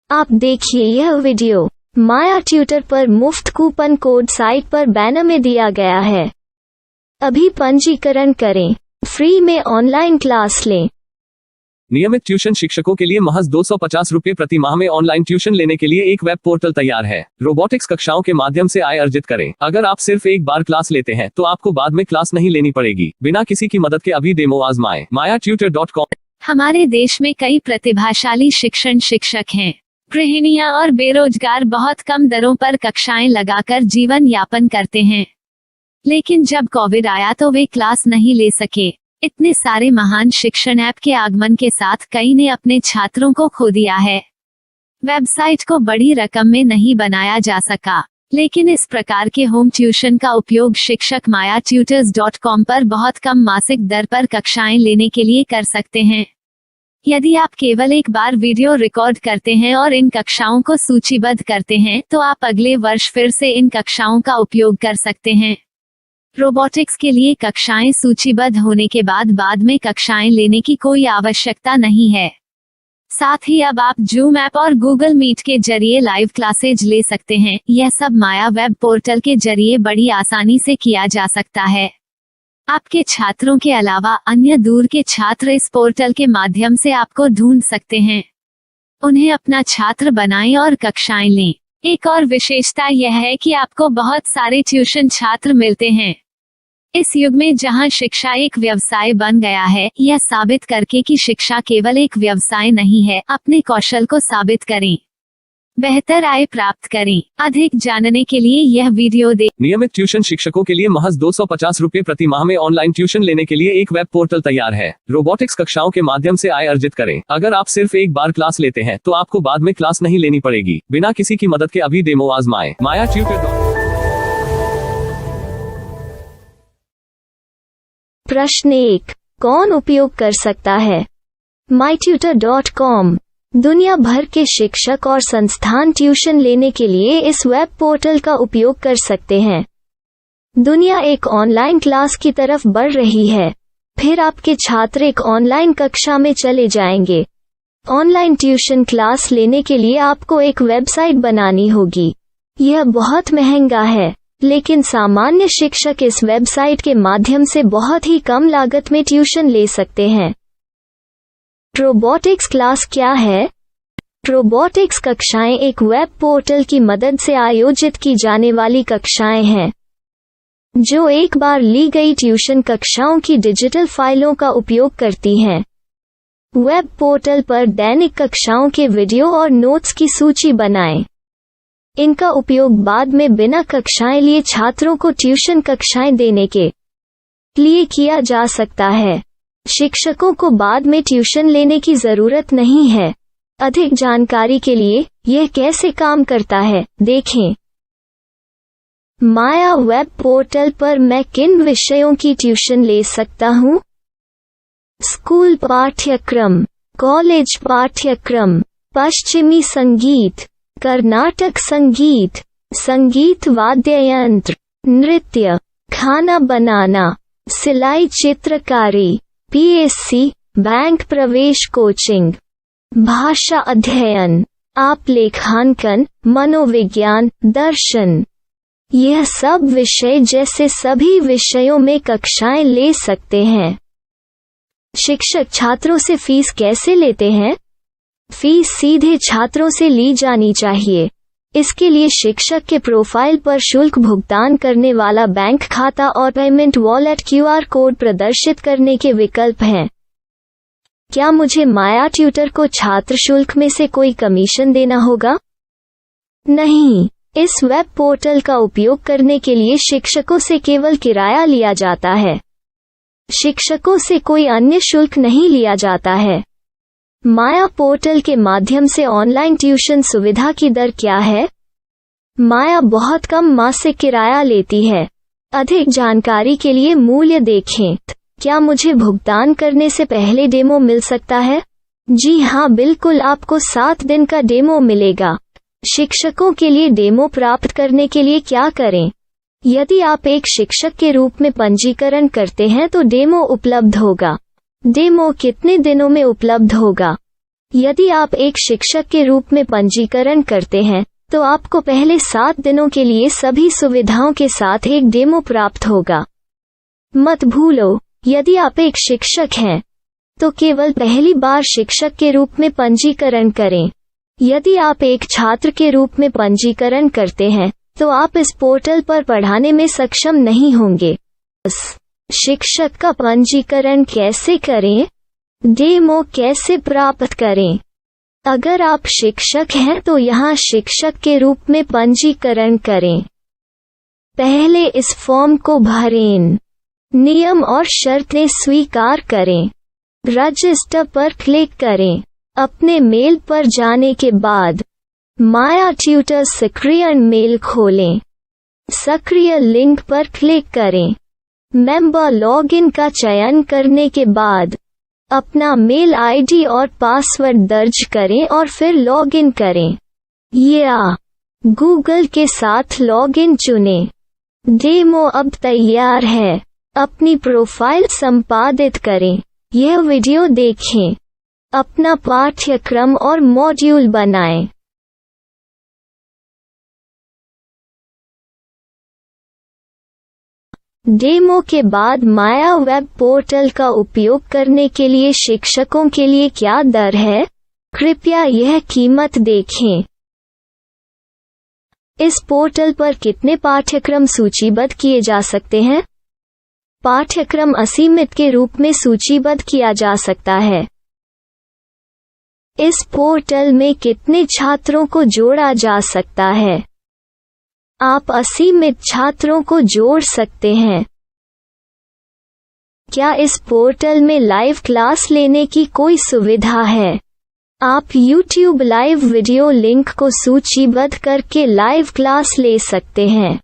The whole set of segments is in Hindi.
आप देखिए यह वीडियो माया ट्यूटर पर मुफ्त कूपन कोड साइट पर बैनर में दिया गया है। अभी पंजीकरण करें, फ्री में ऑनलाइन क्लास लें। नियमित ट्यूशन शिक्षकों के लिए महज 250 रुपये प्रति माह में ऑनलाइन ट्यूशन लेने के लिए एक वेब पोर्टल तैयार है। रोबोटिक्स कक्षाओं के माध्यम से आय अर्जित करें। अगर आप सिर्फ एक बार क्लास लेते हैं तो आपको बाद में क्लास नहीं लेनी पड़ेगी। बिना किसी की मदद के अभी डेमो आजमाएं। mayatutor.com। हमारे देश में कई प्रतिभाशाली शिक्षक हैं। गृहिणियां और बेरोजगार बहुत कम दरों पर कक्षाएं लगाकर जीवन यापन करते हैं, लेकिन जब कोविड आया तो वे क्लास नहीं ले सके। इतने सारे महान शिक्षण ऐप के आगमन के साथ कई ने अपने छात्रों को खो दिया है। वेबसाइट को बड़ी रकम में नहीं बनाया जा सका, लेकिन इस प्रकार के होम ट्यूशन का उपयोग शिक्षक mayatutors.com पर बहुत कम मासिक दर पर कक्षाएं लेने के लिए कर सकते हैं। यदि आप केवल एक बार वीडियो रिकॉर्ड करते हैं और इन कक्षाओं को सूचीबद्ध करते हैं तो आप अगले वर्ष फिर से इन कक्षाओं का उपयोग कर सकते हैं। रोबोटिक्स के लिए कक्षाएं सूचीबद्ध होने के बाद में कक्षाएं लेने की कोई आवश्यकता नहीं है। साथ ही अब आप जूम ऐप और गूगल मीट के जरिए लाइव क्लासेज ले सकते हैं। यह सब माया वेब पोर्टल के जरिए बड़ी आसानी से किया जा सकता है। आपके छात्रों के अलावा अन्य दूर के छात्र इस पोर्टल के माध्यम से आपको ढूंढ सकते हैं। उन्हें अपना छात्र बनाएं और कक्षाएं लें। एक और विशेषता यह है कि आपको बहुत सारे ट्यूशन छात्र मिलते हैं। इस युग में जहां शिक्षा एक व्यवसाय बन गया है, यह साबित करके कि शिक्षा केवल एक व्यवसाय नहीं है, अपने कौशल को साबित करें, बेहतर आय प्राप्त करें। अधिक जानने के लिए यह वीडियो देखें। नियमित ट्यूशन शिक्षकों के लिए महज 250 रुपये प्रति माह में ऑनलाइन ट्यूशन लेने के लिए एक वेब पोर्टल तैयार है। रोबोटिक्स कक्षाओं के माध्यम से आय अर्जित करें। अगर आप सिर्फ एक बार क्लास लेते हैं तो आपको बाद में क्लास नहीं लेनी पड़ेगी। बिना किसी की मदद के अभी डेमो आजमाएं। mayatutor.com। प्रश्न 1, कौन उपयोग कर सकता है? mytutor.com दुनिया भर के शिक्षक और संस्थान ट्यूशन लेने के लिए इस वेब पोर्टल का उपयोग कर सकते हैं। दुनिया एक ऑनलाइन क्लास की तरफ बढ़ रही है। फिर आपके छात्र एक ऑनलाइन कक्षा में चले जाएंगे। ऑनलाइन ट्यूशन क्लास लेने के लिए आपको एक वेबसाइट बनानी होगी। यह बहुत महंगा है, लेकिन सामान्य शिक्षक इस वेबसाइट के माध्यम से बहुत ही कम लागत में ट्यूशन ले सकते हैं। रोबोटिक्स क्लास क्या है? रोबोटिक्स कक्षाएं एक वेब पोर्टल की मदद से आयोजित की जाने वाली कक्षाएं हैं, जो एक बार ली गई ट्यूशन कक्षाओं की डिजिटल फाइलों का उपयोग करती हैं। वेब पोर्टल पर दैनिक कक्षाओं के वीडियो और नोट्स की सूची बनाएं। इनका उपयोग बाद में बिना कक्षाएं लिए छात्रों को ट्यूशन कक्षाएं देने के लिए किया जा सकता है। शिक्षकों को बाद में ट्यूशन लेने की जरूरत नहीं है। अधिक जानकारी के लिए यह कैसे काम करता है, देखें। माया वेब पोर्टल पर मैं किन विषयों की ट्यूशन ले सकता हूँ? स्कूल पाठ्यक्रम, कॉलेज पाठ्यक्रम, पश्चिमी संगीत, कर्नाटक संगीत, संगीत वाद्य यंत्र, नृत्य, खाना बनाना, सिलाई चित्रकारी, पीएससी, बैंक प्रवेश कोचिंग, भाषा अध्ययन, आप लेखांकन, मनोविज्ञान, दर्शन। यह सब विषय जैसे सभी विषयों में कक्षाएं ले सकते हैं। शिक्षक छात्रों से फीस कैसे लेते हैं? फीस सीधे छात्रों से ली जानी चाहिए। इसके लिए शिक्षक के प्रोफाइल पर शुल्क भुगतान करने वाला बैंक खाता और पेमेंट वॉलेट क्यूआर कोड प्रदर्शित करने के विकल्प हैं। क्या मुझे माया ट्यूटर को छात्र शुल्क में से कोई कमीशन देना होगा? नहीं, इस वेब पोर्टल का उपयोग करने के लिए शिक्षकों से केवल किराया लिया जाता है। शिक्षकों से कोई अन्य शुल्क नहीं लिया जाता है। माया पोर्टल के माध्यम से ऑनलाइन ट्यूशन सुविधा की दर क्या है? माया बहुत कम मासिक किराया लेती है। अधिक जानकारी के लिए मूल्य देखें। क्या मुझे भुगतान करने से पहले डेमो मिल सकता है? जी हाँ, बिल्कुल, आपको 7 दिन का डेमो मिलेगा। शिक्षकों के लिए डेमो प्राप्त करने के लिए क्या करें? यदि आप एक शिक्षक के रूप में पंजीकरण करते हैं तो डेमो उपलब्ध होगा। डेमो कितने दिनों में उपलब्ध होगा? यदि आप एक शिक्षक के रूप में पंजीकरण करते हैं तो आपको पहले 7 दिनों के लिए सभी सुविधाओं के साथ एक डेमो प्राप्त होगा। मत भूलो, यदि आप एक शिक्षक हैं तो केवल पहली बार शिक्षक के रूप में पंजीकरण करें। यदि आप एक छात्र के रूप में पंजीकरण करते हैं तो आप इस पोर्टल पर पढ़ाने में सक्षम नहीं होंगे। शिक्षक का पंजीकरण कैसे करें? डेमो कैसे प्राप्त करें? अगर आप शिक्षक हैं तो यहाँ शिक्षक के रूप में पंजीकरण करें। पहले इस फॉर्म को भरें। नियम और शर्तें स्वीकार करें। रजिस्टर पर क्लिक करें। अपने मेल पर जाने के बाद माया ट्यूटर सक्रिय मेल खोलें। सक्रिय लिंक पर क्लिक करें। मेंबर लॉगिन का चयन करने के बाद अपना मेल आईडी और पासवर्ड दर्ज करें और फिर लॉगिन करें या गूगल के साथ लॉगिन चुनें। डेमो अब तैयार है। अपनी प्रोफाइल संपादित करें। यह वीडियो देखें। अपना पाठ्यक्रम और मॉड्यूल बनाएं। डेमो के बाद माया वेब पोर्टल का उपयोग करने के लिए शिक्षकों के लिए क्या दर है? कृपया यह कीमत देखें। इस पोर्टल पर कितने पाठ्यक्रम सूचीबद्ध किए जा सकते हैं? पाठ्यक्रम असीमित के रूप में सूचीबद्ध किया जा सकता है। इस पोर्टल में कितने छात्रों को जोड़ा जा सकता है? आप असीमित छात्रों को जोड़ सकते हैं। क्या इस पोर्टल में लाइव क्लास लेने की कोई सुविधा है? आप YouTube लाइव वीडियो लिंक को सूचीबद्ध करके लाइव क्लास ले सकते हैं।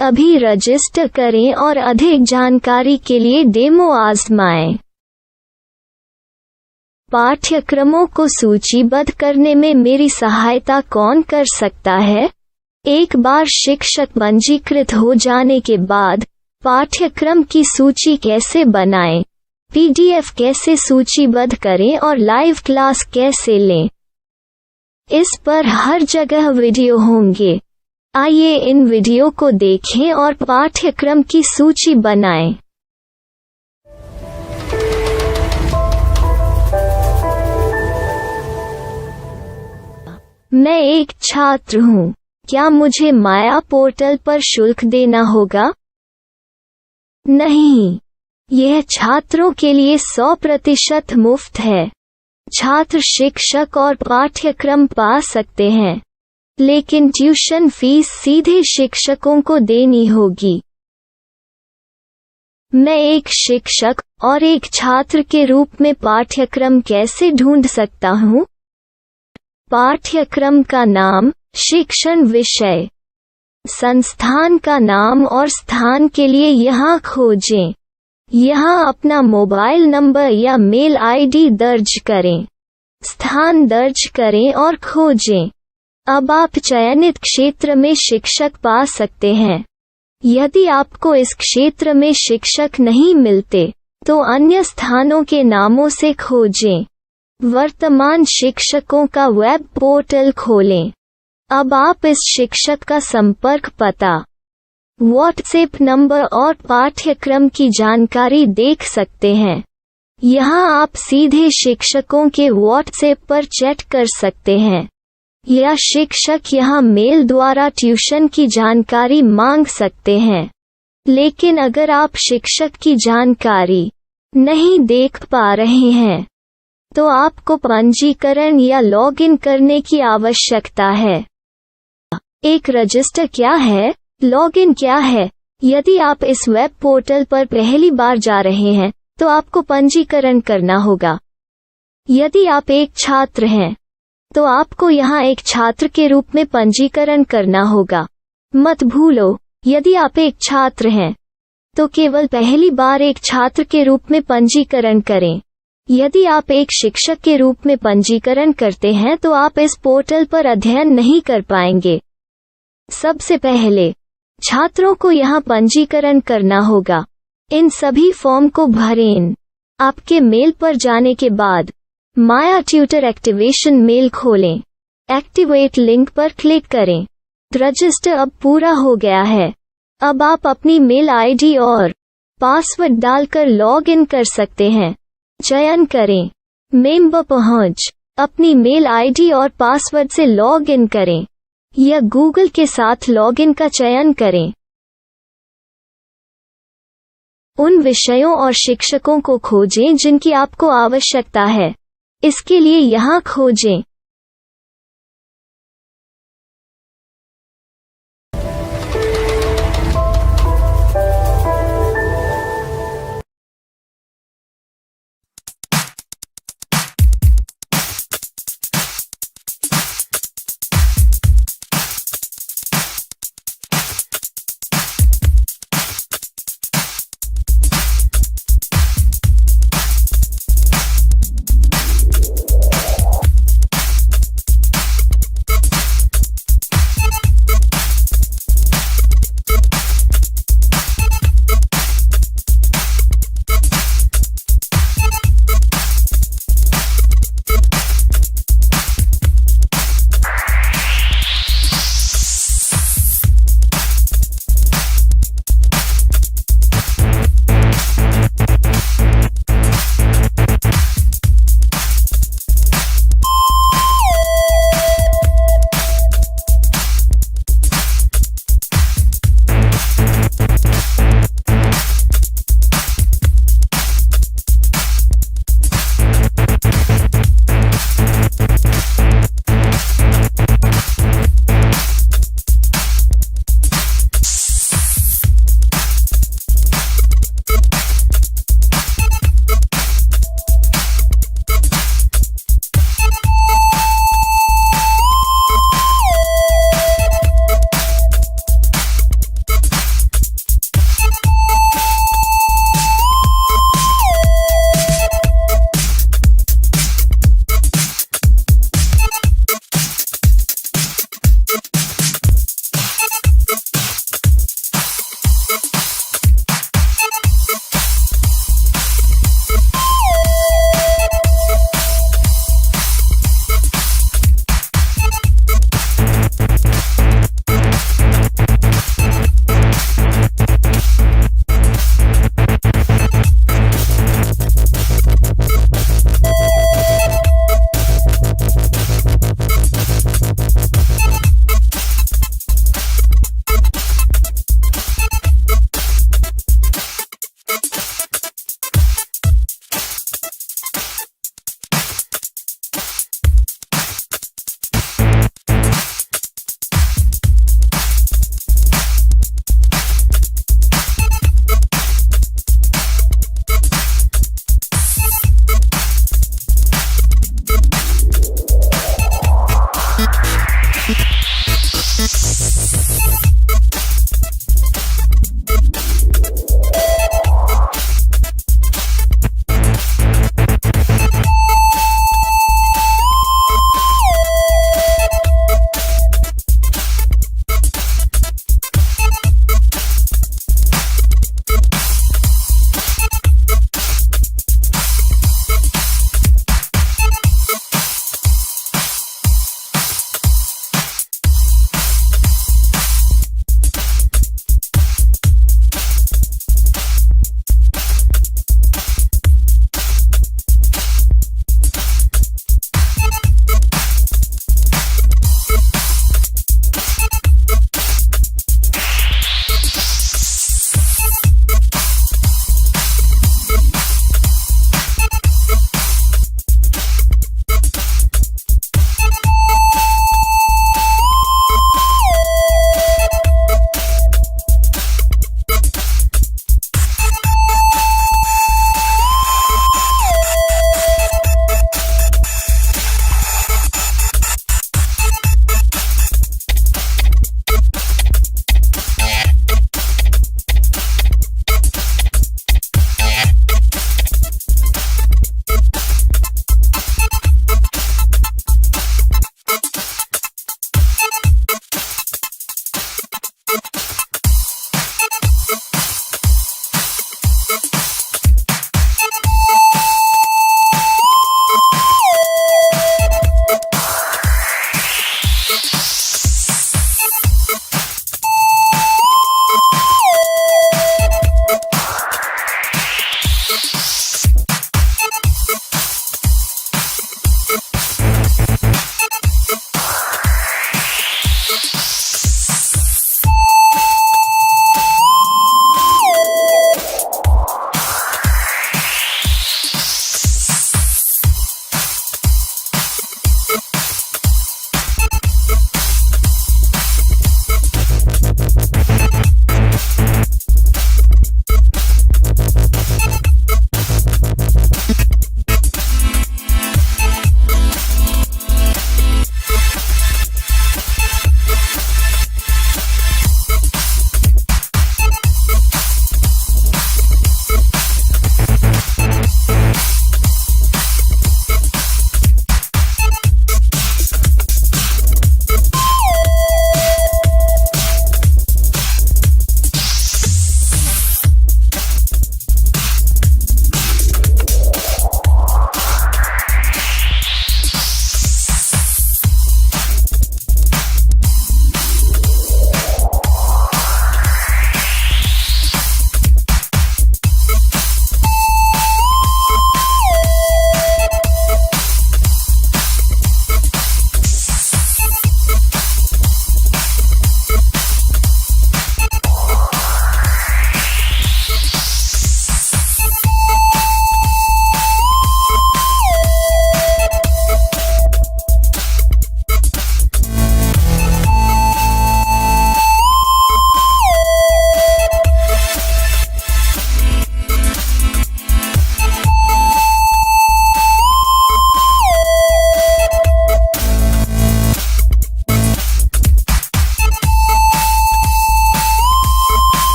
अभी रजिस्टर करें और अधिक जानकारी के लिए डेमो आजमाएं। पाठ्यक्रमों को सूचीबद्ध करने में मेरी सहायता कौन कर सकता है? एक बार शिक्षक पंजीकृत हो जाने के बाद पाठ्यक्रम की सूची कैसे बनाएं, PDF कैसे सूचीबद्ध करें और लाइव क्लास कैसे लें, इस पर हर जगह वीडियो होंगे। आइए इन वीडियो को देखें और पाठ्यक्रम की सूची बनाएं। मैं एक छात्र हूँ। क्या मुझे माया पोर्टल पर शुल्क देना होगा? नहीं, यह छात्रों के लिए 100% मुफ्त है। छात्र शिक्षक और पाठ्यक्रम पा सकते हैं, लेकिन ट्यूशन फीस सीधे शिक्षकों को देनी होगी। मैं एक शिक्षक और एक छात्र के रूप में पाठ्यक्रम कैसे ढूंढ सकता हूँ? पाठ्यक्रम का नाम, शिक्षण विषय, संस्थान का नाम और स्थान के लिए यहाँ खोजें। यहाँ अपना मोबाइल नंबर या मेल आईडी दर्ज करें। स्थान दर्ज करें और खोजें। अब आप चयनित क्षेत्र में शिक्षक पा सकते हैं। यदि आपको इस क्षेत्र में शिक्षक नहीं मिलते तो अन्य स्थानों के नामों से खोजें। वर्तमान शिक्षकों का वेब पोर्टल खोलें। अब आप इस शिक्षक का संपर्क पता, व्हाट्सएप नंबर और पाठ्यक्रम की जानकारी देख सकते हैं। यहाँ आप सीधे शिक्षकों के व्हाट्सएप पर चैट कर सकते हैं या शिक्षक यहाँ मेल द्वारा ट्यूशन की जानकारी मांग सकते हैं। लेकिन अगर आप शिक्षक की जानकारी नहीं देख पा रहे हैं तो आपको पंजीकरण या लॉगिन करने की आवश्यकता है। एक रजिस्टर क्या है? लॉगिन क्या है? यदि आप इस वेब पोर्टल पर पहली बार जा रहे हैं तो आपको पंजीकरण करना होगा। यदि आप एक छात्र हैं तो आपको यहाँ एक छात्र के रूप में पंजीकरण करना होगा। मत भूलो, यदि आप एक छात्र हैं तो केवल पहली बार एक छात्र के रूप में पंजीकरण करें। यदि आप एक शिक्षक के रूप में पंजीकरण करते हैं तो आप इस पोर्टल पर अध्ययन नहीं कर पाएंगे। सबसे पहले छात्रों को यहाँ पंजीकरण करना होगा। इन सभी फॉर्म को भरें। आपके मेल पर जाने के बाद माया ट्यूटर एक्टिवेशन मेल खोलें। एक्टिवेट लिंक पर क्लिक करें। रजिस्टर अब पूरा हो गया है। अब आप अपनी मेल आईडी और पासवर्ड डालकर लॉग इन कर सकते हैं। चयन करें मेंबर पहुंच। अपनी मेल आईडी और पासवर्ड से लॉग इन करें या गूगल के साथ लॉग इन का चयन करें। उन विषयों और शिक्षकों को खोजें जिनकी आपको आवश्यकता है। इसके लिए यहाँ खोजें।